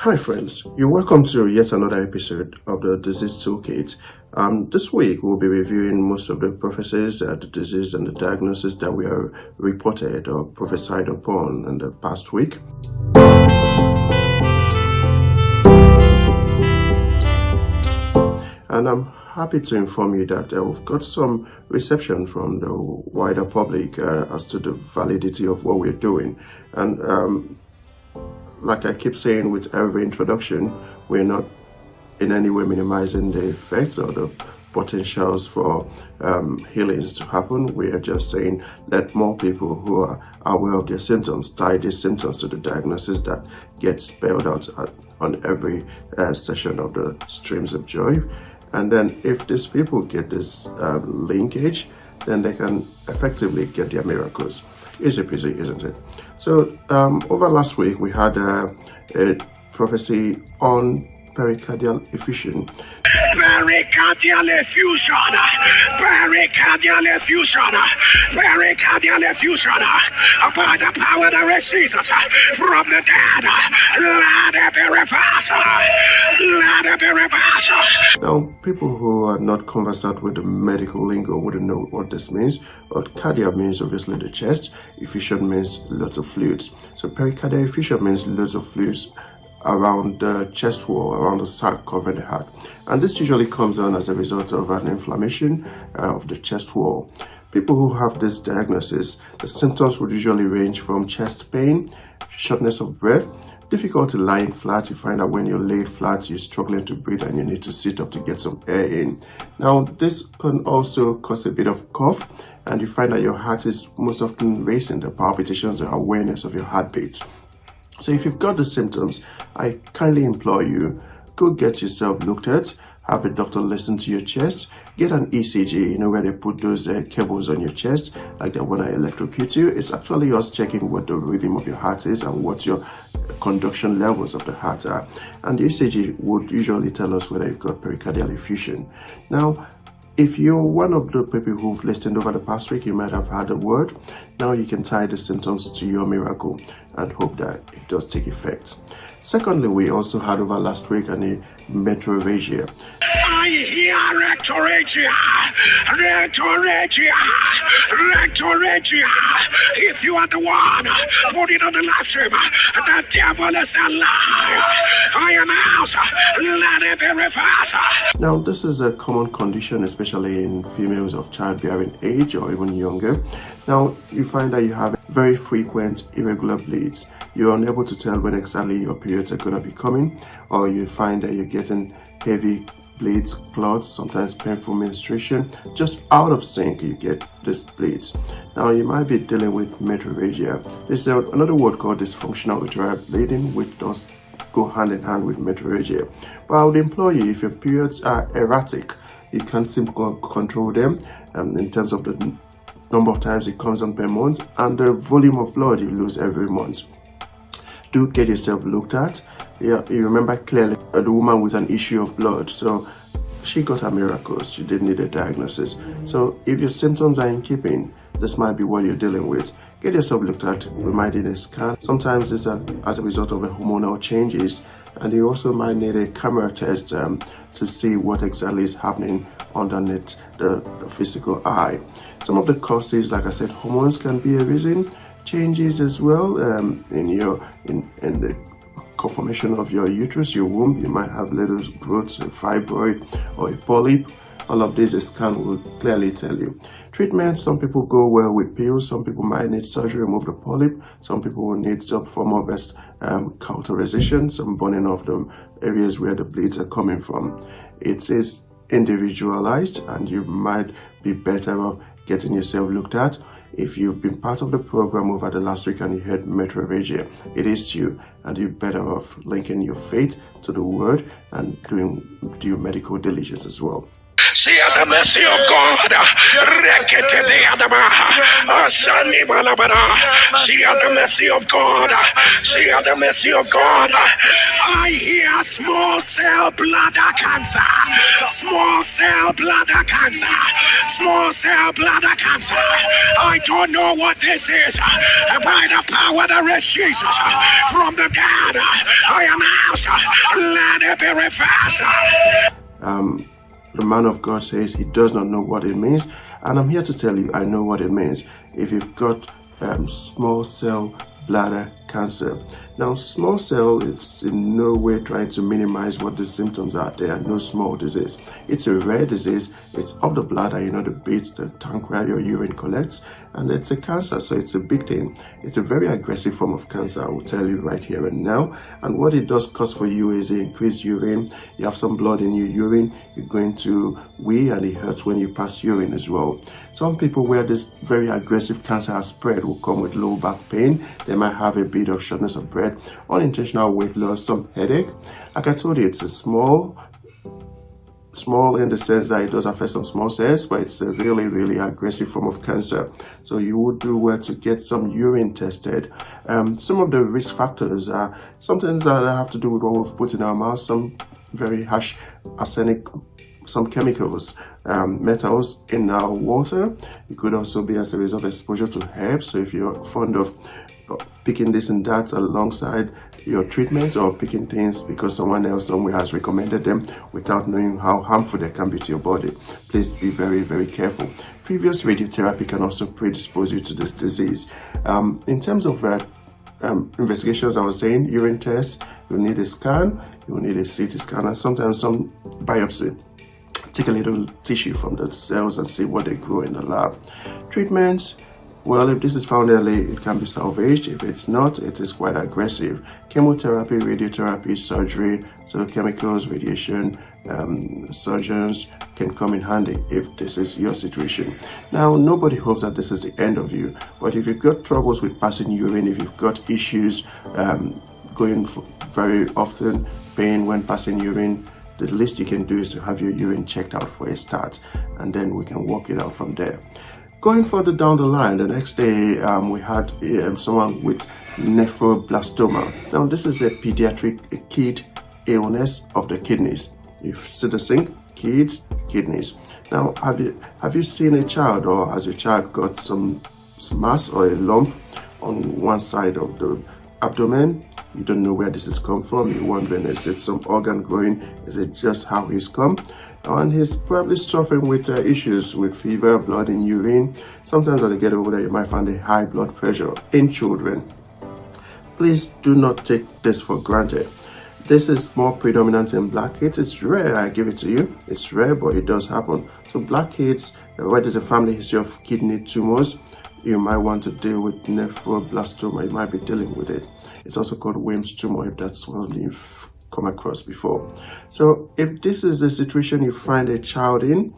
Hi friends, you're welcome to yet another episode of the Disease Toolkit. This week we'll be reviewing most of the prophecies, the disease and the diagnosis that we are reported or prophesied upon in the past week. And I'm happy to inform you that we've got some reception from the wider public as to the validity of what we're doing. And like I keep saying with every introduction, we're not in any way minimizing the effects or the potentials for healings to happen. We are just saying let more people who are aware of their symptoms tie these symptoms to the diagnosis that gets spelled out on every session of the Streams of Joy. And then if these people get this linkage, then they can effectively get their miracles. Easy peasy, isn't it? So over last week, we had a prophecy on pericardial effusion. Pericardial effusion, pericardial effusion, pericardial effusion, by the power that raises us from the dead. Let it be reversed. Let it be reversed. Now, people who are not conversant with the medical lingo wouldn't know what this means. But cardia means obviously the chest. Effusion means lots of fluids. So pericardial effusion means loads of fluids around the chest wall, around the sac covering the heart. And this usually comes on as a result of an inflammation of the chest wall. People who have this diagnosis, the symptoms would usually range from chest pain, shortness of breath, difficulty lying flat. You find that when you lay flat, you're struggling to breathe and you need to sit up to get some air in. Now, this can also cause a bit of cough, and you find that your heart is most often racing, the palpitations, the awareness of your heartbeats. So if you've got the symptoms, I kindly implore you, go get yourself looked at, have a doctor listen to your chest, get an ECG, where they put those cables on your chest, like they want to electrocute you. It's actually us checking what the rhythm of your heart is and what your conduction levels of the heart are. And the ECG would usually tell us whether you've got pericardial effusion. Now, if you're one of the people who've listened over the past week, you might have had a word. Now you can tie the symptoms to your miracle and hope that it does take effect. Secondly, we also had over last week a metrorrhagia. I hear rectorrhagia, rectorrhagia, rectorrhagia. If you are the one, put it on the last stream. The devil is alive. I announce, let it be reversed. Now, this is a common condition, especially in females of childbearing age or even younger. Now, you find that you have very frequent irregular bleeds. You're unable to tell when exactly your periods are going to be coming, or you find that you're getting heavy bleeds, clots, sometimes painful menstruation, just out of sync. You get these bleeds. Now you might be dealing with metrorrhagia. There's another word called dysfunctional uterine bleeding, which does go hand in hand with metrorrhagia. But I would implore you, if your periods are erratic, you can't seem to control them in terms of the number of times it comes on per month and the volume of blood you lose every month. Do get yourself looked at. Yeah, you remember clearly the woman with an issue of blood, so she got her miracles. She didn't need a diagnosis. So if your symptoms are in keeping, this might be what you're dealing with. Get yourself looked at. We might need a scan. Sometimes it's as a result of hormonal changes, and you also might need a camera test to see what exactly is happening underneath the physical eye. Some of the causes, like I said, hormones can be a reason. Changes as well in the conformation of your uterus, your womb. You might have little growths, a fibroid or a polyp. All of this, a scan will clearly tell you. Treatment, some people go well with pills. Some people might need surgery, remove the polyp. Some people will need some form of cauterization, some burning of the areas where the bleeds are coming from. It is individualized, and you might be better off getting yourself looked at. If you've been part of the program over the last week and you heard metrorrhagia, it is you, and you're better off linking your faith to the word and doing due medical diligence as well. See the mercy of God. See the mercy of God. See the mercy of God. I hear small cell bladder cancer. Small cell bladder cancer. Small cell bladder cancer. I don't know what this is. By the power that raised Jesus from the dead, I announce, let it be reversed. The man of God says he does not know what it means, and I'm here to tell you I know what it means. If you've got small cell bladder cancer. Now, small cell, it's in no way trying to minimize what the symptoms are. They are no small disease. It's a rare disease. It's of the bladder, the bits, the tank where your urine collects, and it's a cancer, so it's a big thing. It's a very aggressive form of cancer, I will tell you right here and now. And what it does cause for you is increased urine. You have some blood in your urine, you're going to wee, and it hurts when you pass urine as well. Some people where this very aggressive cancer has spread will come with low back pain. They might have a bit of shortness of breath, unintentional weight loss, some headache. Like I told you, it's a small in the sense that it does affect some small cells, but it's a really aggressive form of cancer. So you would do well to get some urine tested. Some of the risk factors are some things that have to do with what we've put in our mouth, some very harsh arsenic, some chemicals, metals in our water. It could also be as a result of exposure to herbs. So if you're fond of picking this and that alongside your treatments, or picking things because someone else somewhere has recommended them without knowing how harmful they can be to your body, please be very careful. Previous radiotherapy can also predispose you to this disease. In terms of investigations, I was saying urine tests, you need a scan, you need a CT scan, and sometimes some biopsy. Take a little tissue from the cells and see what they grow in the lab. Treatments, well, if this is found early, it can be salvaged. If it's not, it is quite aggressive. Chemotherapy, radiotherapy, surgery, so chemicals, radiation, surgeons can come in handy if this is your situation. Now, nobody hopes that this is the end of you, but if you've got troubles with passing urine, if you've got issues going very often, pain when passing urine, the least you can do is to have your urine checked out for a start, and then we can work it out from there. Going further down the line, the next day we had someone with nephroblastoma. Now, this is a pediatric kid illness of the kidneys. You see the sink, kids, kidneys. Now, have you seen a child, or has your child got some mass or a lump on one side of the abdomen? You don't know where this has come from. You're wondering, is it some organ growing? Is it just how he's come? And he's probably suffering with issues with fever, blood in urine. Sometimes as they get older, you might find a high blood pressure in children. Please do not take this for granted. This is more predominant in black kids. It's rare, I give it to you. It's rare, but it does happen. So black kids, where there's a family history of kidney tumors, you might want to deal with nephroblastoma. You might be dealing with it. It's also called Wilms tumor, if that's what you've come across before. So if this is the situation you find a child in,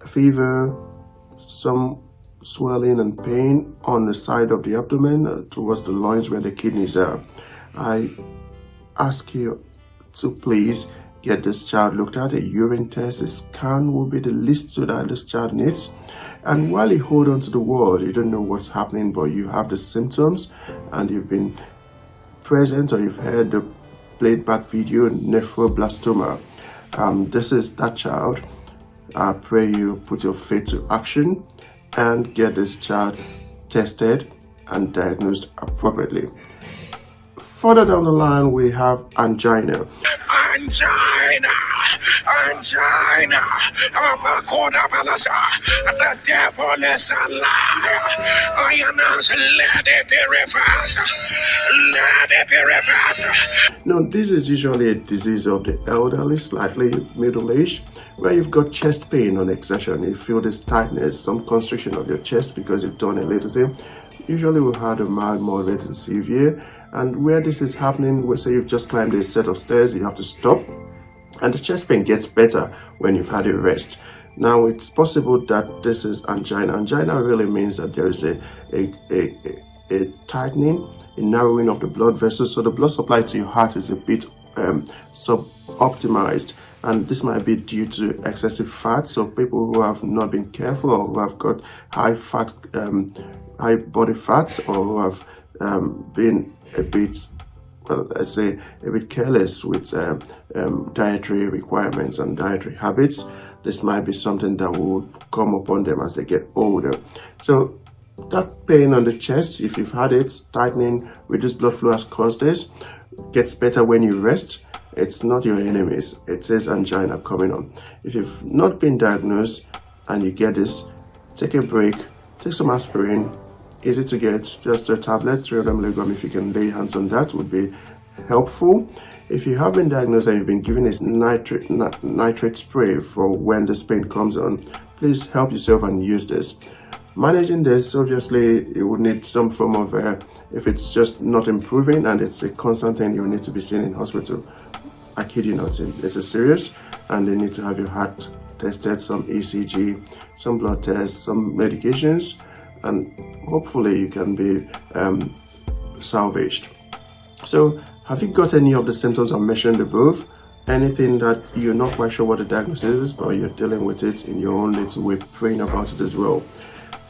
fever, some swelling and pain on the side of the abdomen towards the loins where the kidneys are, I ask you to please get this child looked at. A urine test, a scan will be the least so that this child needs. And while you hold on to the word, you don't know what's happening, but you have the symptoms and you've been present, or you've heard the played back video, nephroblastoma. This is that child. I pray you put your faith to action and get this child tested and diagnosed appropriately. Further down the line, we have angina. Angina. The devil is a liar. I announce, let it be reversed. Let it be reversed. Now, this is usually a disease of the elderly, slightly middle-aged, where you've got chest pain on exertion. You feel this tightness, some constriction of your chest because you've done a little thing. Usually we've had a mild, moderate, and severe. And where this is happening, we say you've just climbed a set of stairs, you have to stop. And the chest pain gets better when you've had a rest. Now, it's possible that this is angina. Angina really means that there is a tightening, a narrowing of the blood vessels. So the blood supply to your heart is a bit sub-optimized. and this might be due to excessive fat. So people who have not been careful, or who have got high fat, high body fat, or who have been a bit, well, let's say, a bit careless with dietary requirements and dietary habits, this might be something that will come upon them as they get older. So that pain on the chest, if you've had it, tightening, reduced blood flow has caused this, gets better when you rest. It's not your enemies. It says angina coming on. If you've not been diagnosed and you get this, take a break, take some aspirin. Easy to get, just a tablet, 300 milligram. If you can lay hands on that, would be helpful. If you have been diagnosed and you've been given a nitrate spray for when this pain comes on, please help yourself and use this. Managing this, obviously, you would need some form of, if it's just not improving and it's a constant thing, you will need to be seen in hospital. I kid you not, it's a serious, and they need to have your heart tested, some ECG, some blood tests, some medications, and hopefully you can be salvaged. So, have you got any of the symptoms I mentioned above? Anything that you're not quite sure what the diagnosis is, but you're dealing with it in your own little way, praying about it as well?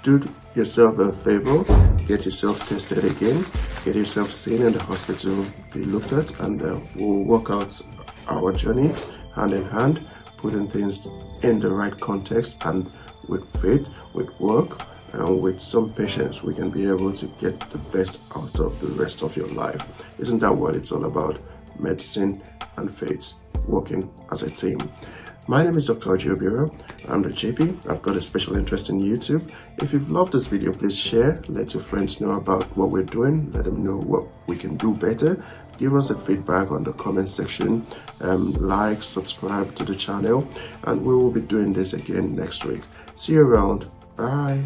Do yourself a favor, get yourself tested again, get yourself seen in the hospital, be looked at, and we'll work out our journey hand in hand, putting things in the right context, and with faith, with work, and with some patience, we can be able to get the best out of the rest of your life. Isn't that what it's all about? Medicine and faith, working as a team. My name is Dr. Ojiobiro. I'm the JP. I've got a special interest in YouTube. If you've loved this video, please share. Let your friends know about what we're doing. Let them know what we can do better. Give us a feedback on the comment section. Like, subscribe to the channel, and we will be doing this again next week. See you around. Bye.